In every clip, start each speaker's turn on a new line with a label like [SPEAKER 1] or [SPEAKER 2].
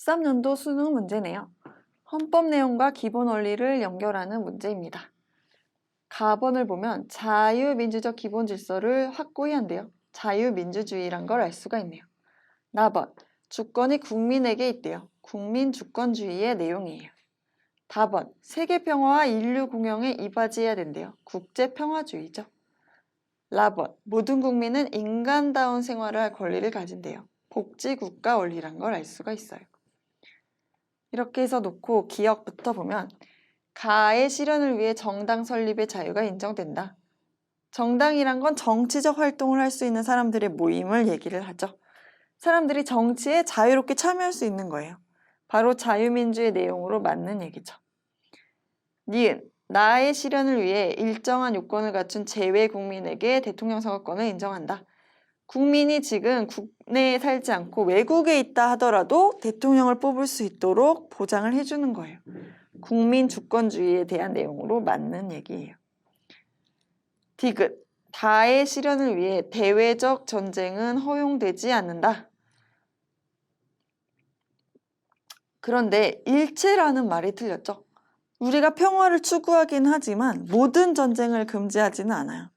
[SPEAKER 1] 13년도 수능 문제네요. 헌법 내용과 기본 원리를 연결하는 문제입니다. 가번을 보면 자유민주적 기본 질서를 확고히 한대요. 자유민주주의란 걸 알 수가 있네요. 나번, 주권이 국민에게 있대요. 국민주권주의의 내용이에요. 다번, 세계평화와 인류 공영에 이바지해야 된대요. 국제평화주의죠. 라번, 모든 국민은 인간다운 생활을 할 권리를 가진대요. 복지국가 원리란 걸 알 수가 있어요. 이렇게 해서 놓고 기억부터 보면 가의 실현을 위해 정당 설립의 자유가 인정된다. 정당이란 건 정치적 활동을 할 수 있는 사람들의 모임을 얘기를 하죠. 사람들이 정치에 자유롭게 참여할 수 있는 거예요. 바로 자유민주의 내용으로 맞는 얘기죠. 니은, 나의 실현을 위해 일정한 요건을 갖춘 제외 국민에게 대통령 선거권을 인정한다. 국민이 지금 국내에 살지 않고 외국에 있다 하더라도 대통령을 뽑을 수 있도록 보장을 해주는 거예요. 국민 주권주의에 대한 내용으로 맞는 얘기예요. 디귿, 다의 실현을 위해 대외적 전쟁은 허용되지 않는다. 그런데 일체라는 말이 틀렸죠. 우리가 평화를 추구하긴 하지만 모든 전쟁을 금지하지는 않아요.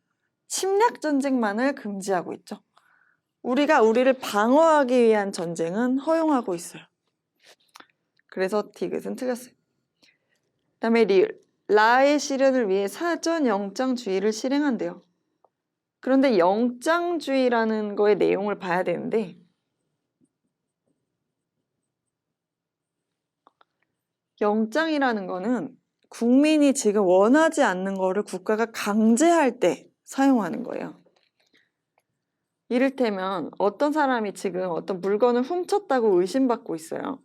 [SPEAKER 1] 침략 전쟁만을 금지하고 있죠. 우리가 우리를 방어하기 위한 전쟁은 허용하고 있어요. 그래서 디귿은 틀렸어요. 그 다음에 리을, 라의 실현을 위해 사전 영장주의를 실행한대요. 그런데 영장주의라는 거의 내용을 봐야 되는데 영장이라는 거는 국민이 지금 원하지 않는 거를 국가가 강제할 때 사용하는 거예요. 이를테면 어떤 사람이 지금 어떤 물건을 훔쳤다고 의심받고 있어요.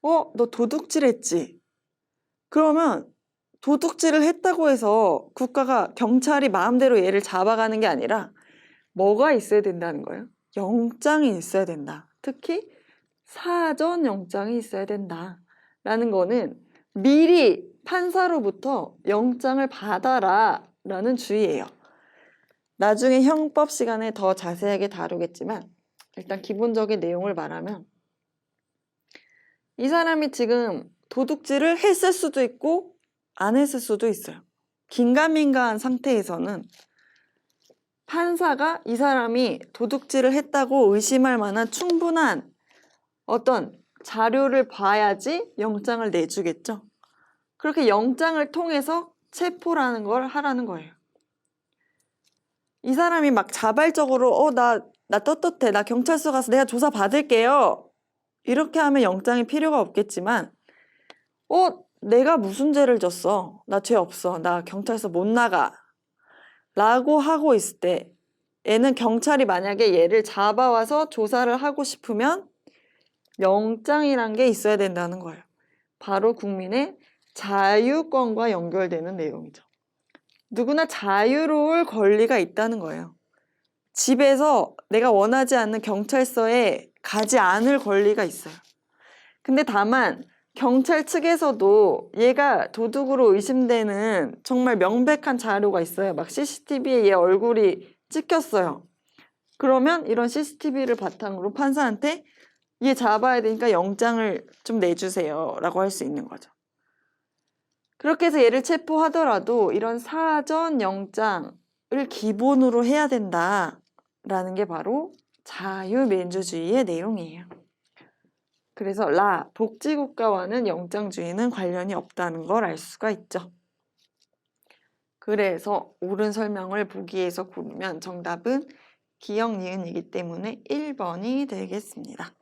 [SPEAKER 1] 너 도둑질했지? 그러면 도둑질을 했다고 해서 국가가 경찰이 마음대로 얘를 잡아가는 게 아니라 뭐가 있어야 된다는 거예요? 영장이 있어야 된다. 특히 사전 영장이 있어야 된다. 라는 거는 미리 판사로부터 영장을 받아라 라는 주의예요. 나중에 형법 시간에 더 자세하게 다루겠지만 일단 기본적인 내용을 말하면 이 사람이 지금 도둑질을 했을 수도 있고 안 했을 수도 있어요. 긴가민가한 상태에서는 판사가 이 사람이 도둑질을 했다고 의심할 만한 충분한 어떤 자료를 봐야지 영장을 내주겠죠. 그렇게 영장을 통해서 체포라는 걸 하라는 거예요. 이 사람이 막 자발적으로 나 떳떳해. 나 경찰서 가서 내가 조사 받을게요. 이렇게 하면 영장이 필요가 없겠지만 내가 무슨 죄를 졌어? 나 죄 없어. 나 경찰서 못 나가. 라고 하고 있을 때 얘는 경찰이 만약에 얘를 잡아와서 조사를 하고 싶으면 영장이란 게 있어야 된다는 거예요. 바로 국민의 자유권과 연결되는 내용이죠. 누구나 자유로울 권리가 있다는 거예요. 집에서 내가 원하지 않는 경찰서에 가지 않을 권리가 있어요. 근데 다만 경찰 측에서도 얘가 도둑으로 의심되는 정말 명백한 자료가 있어요. 막 CCTV에 얘 얼굴이 찍혔어요. 그러면 이런 CCTV를 바탕으로 판사한테 얘 잡아야 되니까 영장을 좀 내주세요 라고 할 수 있는 거죠. 그렇게 해서 얘를 체포하더라도 이런 사전 영장을 기본으로 해야 된다라는 게 바로 자유민주주의의 내용이에요. 그래서 복지국가와는 영장주의는 관련이 없다는 걸 알 수가 있죠. 그래서 옳은 설명을 보기에서 고르면 정답은 기역, 니은이기 때문에 1번이 되겠습니다.